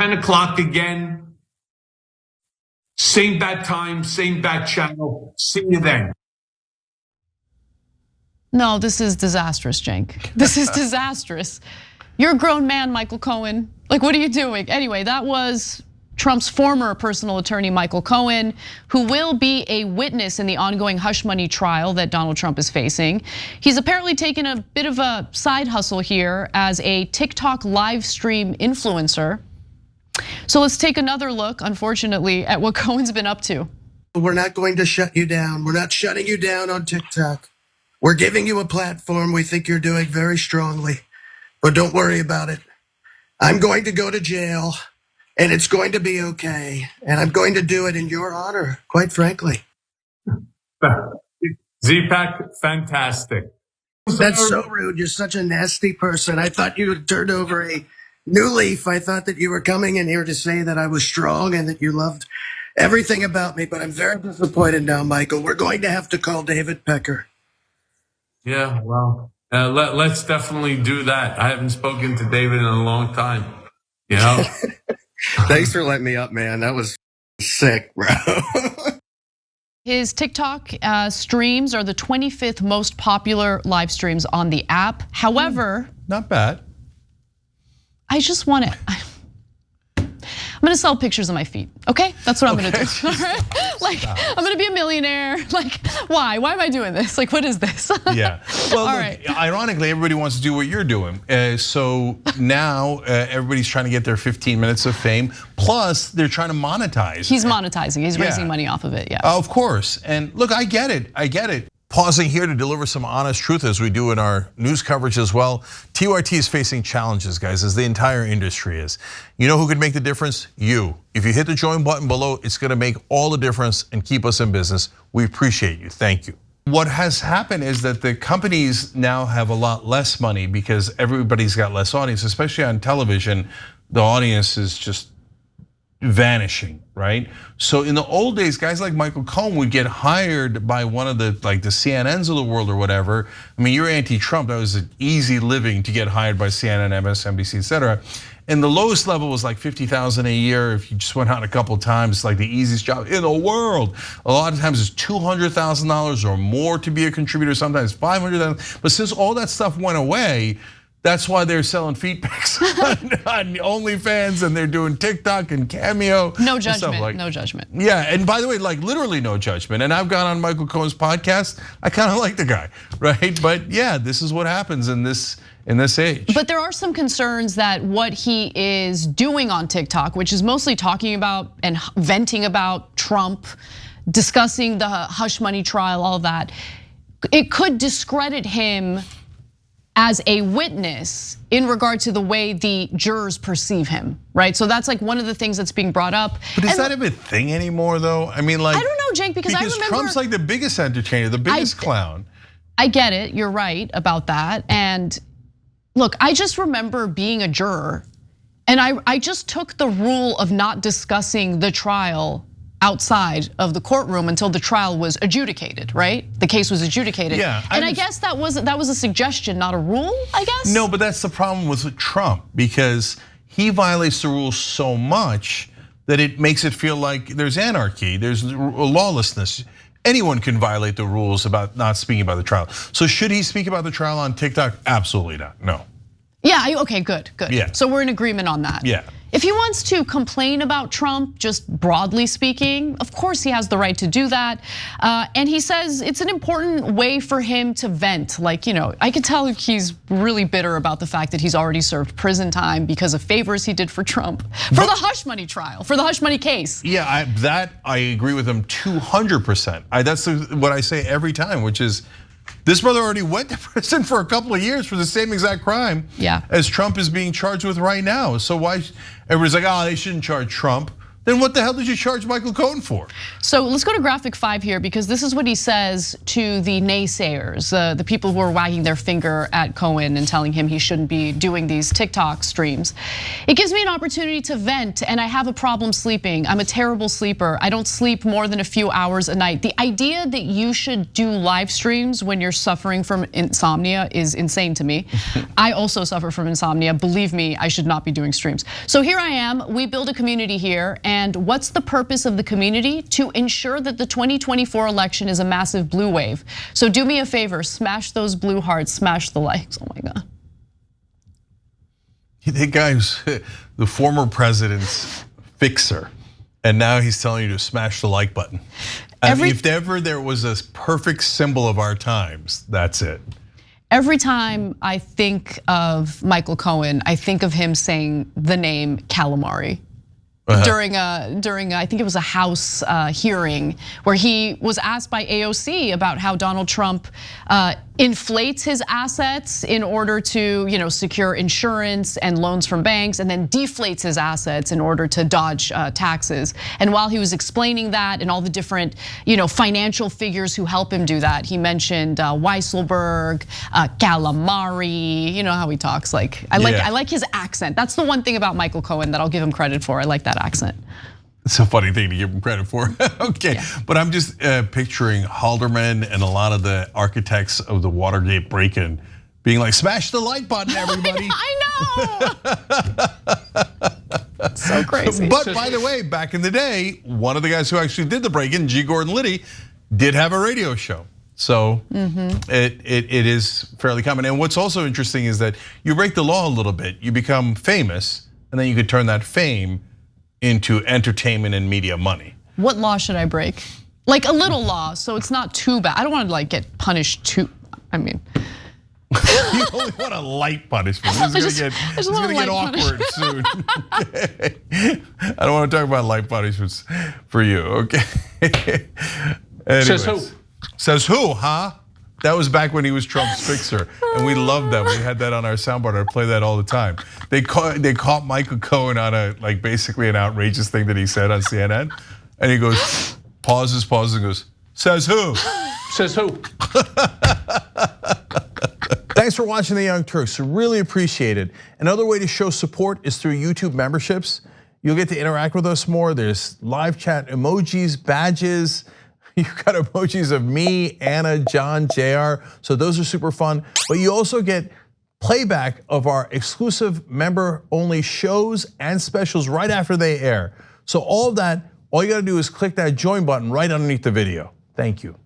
10 o'clock again. Same bad time, same bad channel. See you then. No, this is disastrous, Cenk. This is disastrous. You're a grown man, Michael Cohen. Like, what are you doing? Anyway, that was Trump's former personal attorney, Michael Cohen, who will be a witness in the ongoing hush money trial that Donald Trump is facing. He's apparently taken a bit of a side hustle here as a TikTok live stream influencer. So let's take another look, unfortunately, at what Cohen's been up to. We're not going to shut you down. We're not shutting you down on TikTok. We're giving you a platform we think you're doing very strongly, but don't worry about it. I'm going to go to jail, and it's going to be okay, and I'm going to do it in your honor, quite frankly. Z-Pack, fantastic. That's so rude. You're such a nasty person. I thought you had turned over a new leaf. I thought that you were coming in here to say that I was strong and that you loved everything about me, but I'm very disappointed now, Michael. We're going to have to call David Pecker. Yeah, well, let's definitely do that. I haven't spoken to David in a long time. You know? Thanks for letting me up, man. That was sick, bro. His TikTok streams are the 25th most popular live streams on the app. However, not bad. I just want to. I'm gonna sell pictures of my feet, okay? That's what I'm gonna do, all right? Like, I'm gonna be a millionaire. Like, why? Why am I doing this? Like, what is this? Yeah, well, all look, right. Ironically, everybody wants to do what you're doing. So now everybody's trying to get their 15 minutes of fame. Plus, they're trying to monetize. He's monetizing, he's raising money off of it, yeah. Of course, and look, I get it. Pausing here to deliver some honest truth as we do in our news coverage as well. TYT is facing challenges, guys, as the entire industry is. You know who could make the difference? You. If you hit the join button below, it's gonna make all the difference and keep us in business. We appreciate you, thank you. What has happened is that the companies now have a lot less money because everybody's got less audience, especially on television. The audience is just vanishing, right? So in the old days, guys like Michael Cohen would get hired by one of the CNNs of the world or whatever. I mean, you're anti-Trump, that was an easy living to get hired by CNN, MSNBC, etc. And the lowest level was like $50,000 a year if you just went out a couple times, like the easiest job in the world. A lot of times it's $200,000 or more to be a contributor, sometimes $500,000. But since all that stuff went away, that's why they're selling feet pics on OnlyFans, and they're doing TikTok and Cameo. No judgment, no judgment. Yeah, and by the way, like literally no judgment. And I've gone on Michael Cohen's podcast. I kind of like the guy, right? But yeah, this is what happens in this age. But there are some concerns that what he is doing on TikTok, which is mostly talking about and venting about Trump, discussing the hush money trial, all that, it could discredit him as a witness in regard to the way the jurors perceive him, right? So that's like one of the things that's being brought up. But is that even a thing anymore though? I mean, like, I don't know, Cenk, because I remember Trump's like the biggest entertainer, the biggest clown. I get it, you're right about that. And look, I just remember being a juror, and I just took the rule of not discussing the trial outside of the courtroom until the trial was adjudicated, right? The case was adjudicated. Yeah, and I guess that was a suggestion, not a rule, I guess? No, but that's the problem with Trump, because he violates the rules so much that it makes it feel like there's anarchy, there's lawlessness. Anyone can violate the rules about not speaking about the trial. So should he speak about the trial on TikTok? Absolutely not, no. Yeah, okay, good. Yeah. So we're in agreement on that. Yeah. If he wants to complain about Trump, just broadly speaking, of course he has the right to do that. And he says it's an important way for him to vent. Like, I could tell he's really bitter about the fact that he's already served prison time because of favors he did for Trump, for the hush money trial, for the hush money case. Yeah, I agree with him 200%. That's what I say every time, which is, this brother already went to prison for a couple of years for the same exact crime as Trump is being charged with right now. So why, everybody's like, they shouldn't charge Trump. then what the hell did you charge Michael Cohen for? So let's go to graphic 5 here, because this is what he says to the naysayers, the people who are wagging their finger at Cohen and telling him he shouldn't be doing these TikTok streams. It gives me an opportunity to vent, and I have a problem sleeping. I'm a terrible sleeper. I don't sleep more than a few hours a night. The idea that you should do live streams when you're suffering from insomnia is insane to me. I also suffer from insomnia. Believe me, I should not be doing streams. So here I am. We build a community here. And what's the purpose of the community? To ensure that the 2024 election is a massive blue wave. So do me a favor, smash those blue hearts, smash the likes. Oh my God. The guy's the former president's fixer, and now he's telling you to smash the like button. If ever there was a perfect symbol of our times, that's it. Every time I think of Michael Cohen, I think of him saying the name calamari. During I think it was a House hearing where he was asked by AOC about how Donald Trump inflates his assets in order to secure insurance and loans from banks, and then deflates his assets in order to dodge taxes. And while he was explaining that and all the different financial figures who help him do that, he mentioned Weisselberg, calamari. You know how he talks. Like I like his accent. That's the one thing about Michael Cohen that I'll give him credit for. I like that accent. It's a funny thing to give him credit for. Okay, yeah. But I'm just picturing Haldeman and a lot of the architects of the Watergate break-in being like, smash the like button, everybody. I know. So crazy. But by the way, back in the day, one of the guys who actually did the break-in, G. Gordon Liddy, did have a radio show. So it is fairly common. And what's also interesting is that you break the law a little bit, you become famous, and then you could turn that fame into entertainment and media money. What law should I break? Like a little law, so it's not too bad. I don't want to get punished too. I mean, you only want a light punishment. This is gonna get awkward soon. Okay. I don't want to talk about light punishments for you. Okay. Anyways. Says who? Says who? Huh? That was back when he was Trump's fixer, and we loved that. We had that on our soundboard. I play that all the time. They caught Michael Cohen on basically an outrageous thing that he said on CNN, and he goes, pauses, and goes, says who? Says who? Thanks for watching the Young Turks. Really appreciate it. Another way to show support is through YouTube memberships. You'll get to interact with us more. There's live chat emojis, badges. You've got emojis of me, Anna, John, JR. So those are super fun. But you also get playback of our exclusive member-only shows and specials right after they air. So all of that, all you gotta do is click that join button right underneath the video. Thank you.